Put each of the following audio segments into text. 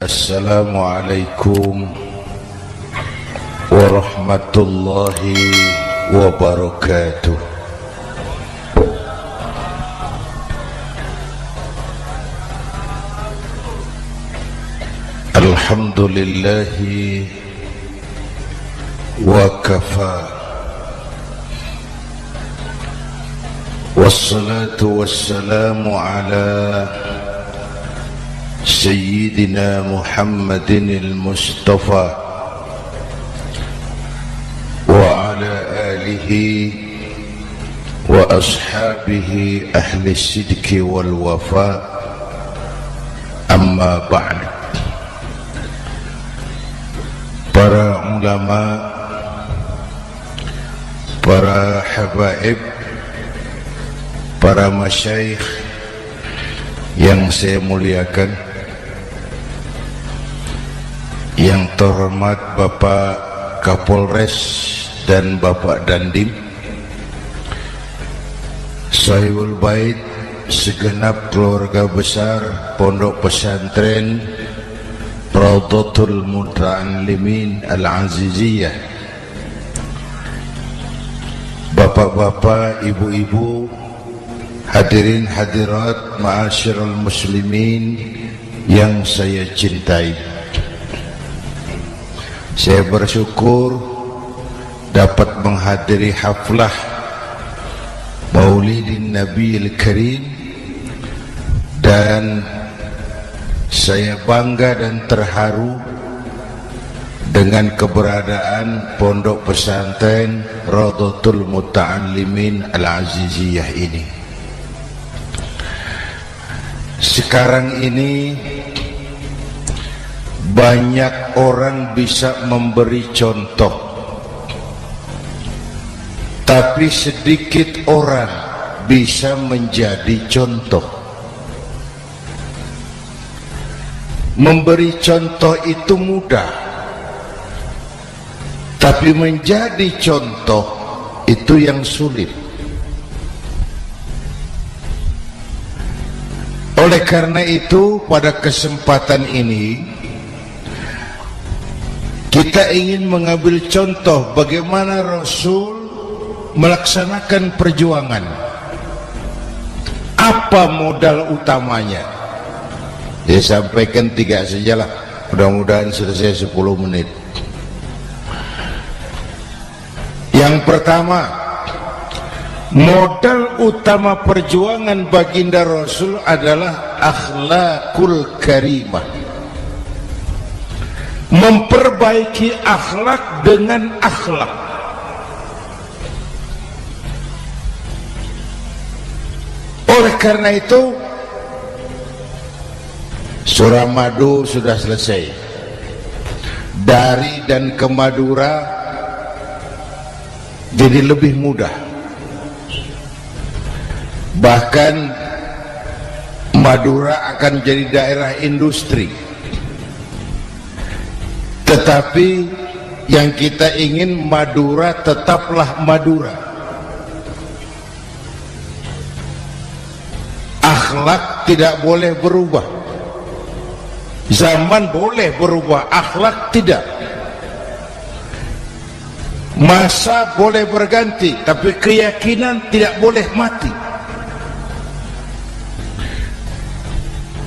Assalamualaikum warahmatullahi wabarakatuh. Alhamdulillahi wa kafa, wassalatu wassalamu ala Sayyidina Muhammadin al-Mustafa wa ala alihi wa ashabihi ahli sidki wal wafa, amma ba'd. Para ulama, para habaib, para masyayikh yang saya muliakan, yang terhormat Bapak Kapolres dan Bapak Dandim, Sahibul Bait, segenap keluarga besar Pondok Pesantren Raudhatul Muta'allimin Al-Aziziyah, bapak-bapak, ibu-ibu, hadirin hadirat ma'asyiral muslimin yang saya cintai. Saya bersyukur dapat menghadiri haflah Maulidin Nabiyil Karim, dan saya bangga dan terharu dengan keberadaan Pondok Pesantren Raudhatul Muta'allimin Al-Aziziyah ini. Sekarang ini banyak orang bisa memberi contoh, tapi sedikit orang bisa menjadi contoh. Memberi contoh itu mudah, tapi menjadi contoh itu yang sulit. Oleh karena itu, pada kesempatan ini kita ingin mengambil contoh bagaimana Rasul melaksanakan perjuangan. Apa modal utamanya? Saya sampaikan 3 sajalah, mudah-mudahan selesai 10 menit. Yang pertama, modal utama perjuangan baginda Rasul adalah akhlakul karimah. Memperbaiki akhlak dengan akhlak. Oleh karena itu, surah Madu sudah selesai. Dari dan ke Madura jadi lebih mudah. Bahkan Madura akan jadi daerah industri. Tetapi yang kita ingin, Madura tetaplah Madura. Akhlak tidak boleh berubah. Zaman boleh berubah, akhlak tidak. Masa boleh berganti, tapi keyakinan tidak boleh mati.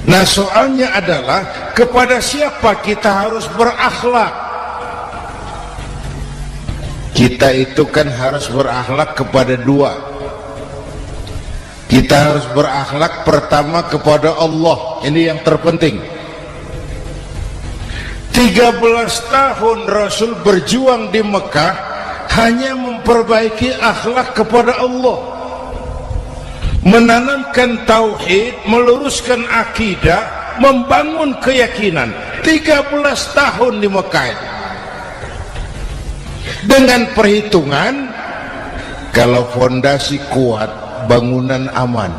Nah, soalnya adalah kepada siapa kita harus berakhlak. Kita itu kan harus berakhlak kepada dua. Kita harus berakhlak pertama kepada Allah. Ini yang terpenting. 13 tahun Rasul berjuang di Mekah hanya memperbaiki akhlak kepada Allah, menanamkan tauhid, meluruskan akidah, membangun keyakinan. 13 tahun di Mekah dengan perhitungan, kalau fondasi kuat, bangunan aman.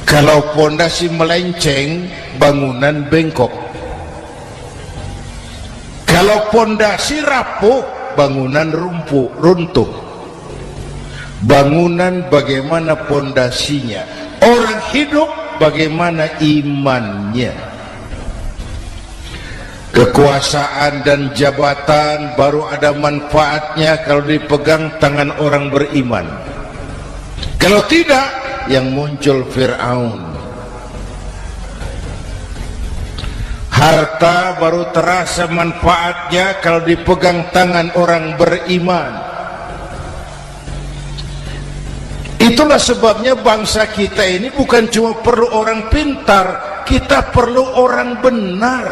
Kalau fondasi melenceng, bangunan bengkok. Kalau fondasi rapuh, bangunan runtuh. Bangunan bagaimana fondasinya, orang hidup bagaimana imannya. Kekuasaan dan jabatan baru ada manfaatnya kalau dipegang tangan orang beriman. Kalau tidak, yang muncul Fir'aun. Harta baru terasa manfaatnya kalau dipegang tangan orang beriman. Itulah sebabnya bangsa kita ini bukan cuma perlu orang pintar, kita perlu orang benar.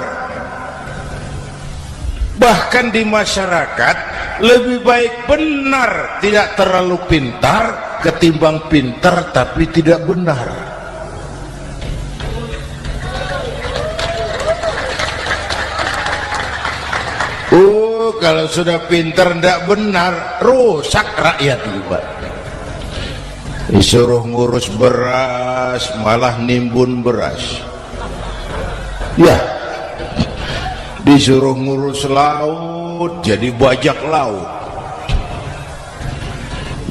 Bahkan di masyarakat lebih baik benar tidak terlalu pintar ketimbang pintar tapi tidak benar. Kalau sudah pintar tidak benar, rusak rakyat juga. Disuruh ngurus beras malah nimbun beras. Ya, disuruh ngurus laut jadi bajak laut.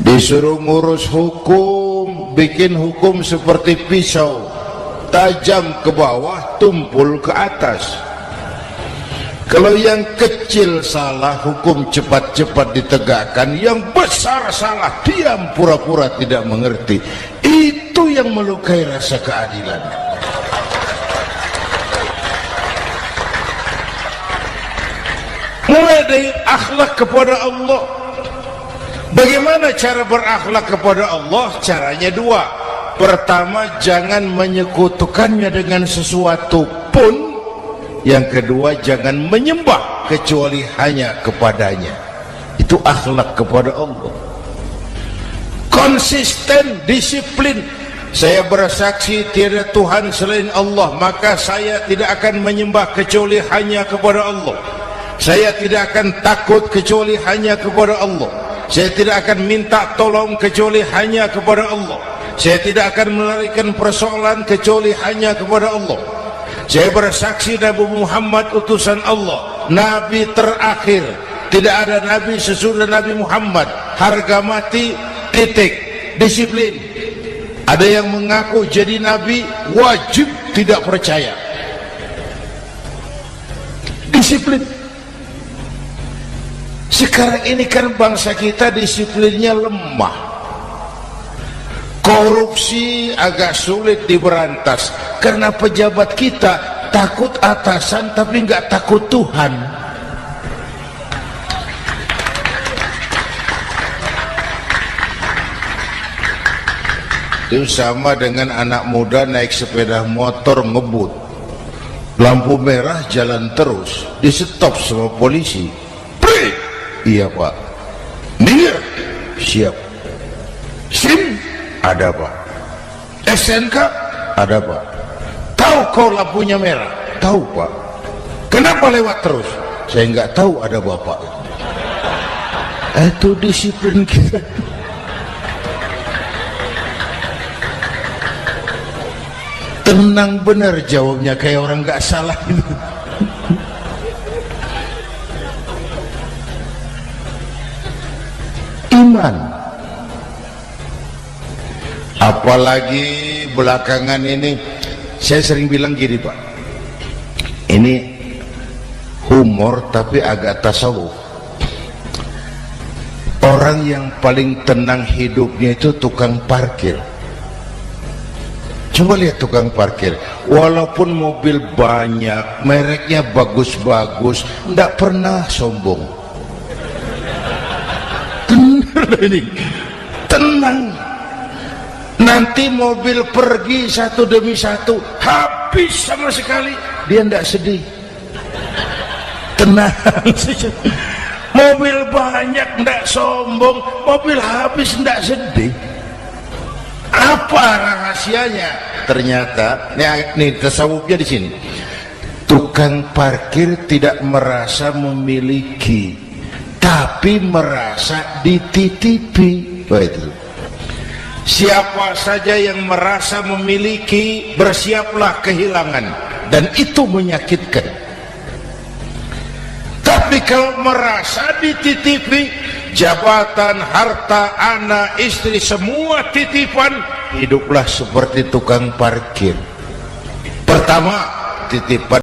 Disuruh ngurus hukum, bikin hukum seperti pisau, tajam ke bawah, tumpul ke atas. Kalau yang kecil salah, hukum cepat-cepat ditegakkan. Yang besar salah, diam pura-pura tidak mengerti. Itu yang melukai rasa keadilan. Mulai dari akhlak kepada Allah. Bagaimana cara berakhlak kepada Allah? Caranya dua. Pertama, jangan menyekutukannya dengan sesuatu pun. Yang kedua, jangan menyembah kecuali hanya kepadanya. Itu akhlak kepada Allah. Konsisten, disiplin. Saya bersaksi tiada Tuhan selain Allah, maka saya tidak akan menyembah kecuali hanya kepada Allah. Saya tidak akan takut kecuali hanya kepada Allah. Saya tidak akan minta tolong kecuali hanya kepada Allah. Saya tidak akan melarikan persoalan kecuali hanya kepada Allah. Saya bersaksi Nabi Muhammad utusan Allah, Nabi terakhir. Tidak ada Nabi sesudah Nabi Muhammad. Harga mati, titik. Disiplin. Ada yang mengaku jadi Nabi, wajib tidak percaya. Disiplin. Sekarang ini kan bangsa kita disiplinnya lemah. Korupsi agak sulit diberantas karena pejabat kita takut atasan tapi nggak takut Tuhan. Itu sama dengan anak muda naik sepeda motor ngebut, lampu merah jalan terus, di stop sama polisi. Prit! Iya pak. Minggir. Siap. SIM ada pak. SNK ada pak. Tahu kau lampunya merah? Tahu pak. Kenapa lewat terus? Saya nggak tahu ada bapak. Itu disiplin kita. Tenang benar jawabnya, kayak orang nggak salah itu. Iman. Apalagi belakangan ini saya sering bilang gini pak, ini humor tapi agak tasawuf. Orang yang paling tenang hidupnya itu tukang parkir. Coba lihat tukang parkir, walaupun mobil banyak, mereknya bagus-bagus, tidak pernah sombong. Benar ini, tenang. Nanti mobil pergi satu demi satu, habis sama sekali, dia tidak sedih. Tenang saja. Mobil banyak tidak sombong, mobil habis tidak sedih. Apa rahasianya? Ternyata, nih tasawufnya di sini. Tukang parkir tidak merasa memiliki, tapi merasa dititipi. Wah itu. Siapa saja yang merasa memiliki, bersiaplah kehilangan, dan itu menyakitkan. Tapi kalau merasa dititipi, jabatan, harta, anak, istri, semua titipan, hiduplah seperti tukang parkir. Pertama, titipan